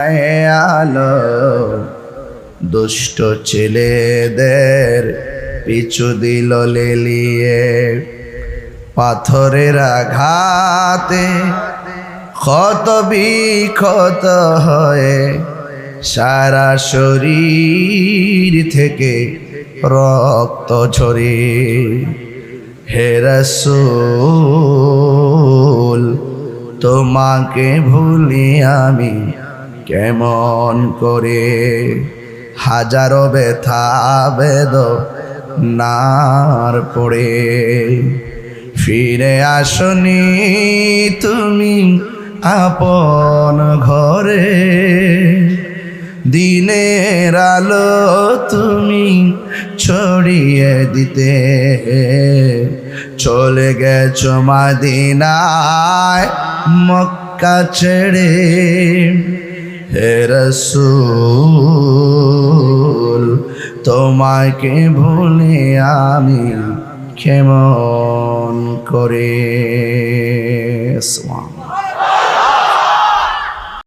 আলো দুষ্ট ছেলেদের পিছু দিল লেলিয়ে, পাথরের আঘাতে ক্ষত বিক্ষত হয়ে সারা শরীর থেকে রক্ত ঝরে। হে রাসূল, তোমাকে ভুলি আমি কেমন করে, হাজারো ব্যথা বেদনার পড়ে। ফিরে আসনি তুমি আপন ঘরে, দিনের আলো তুমি ছড়িয়ে দিতে চলে গেছো মদিনায় মক্কা ছেড়ে। হে রাসূল, তোমাকে ভুলে আমি কেমন করে।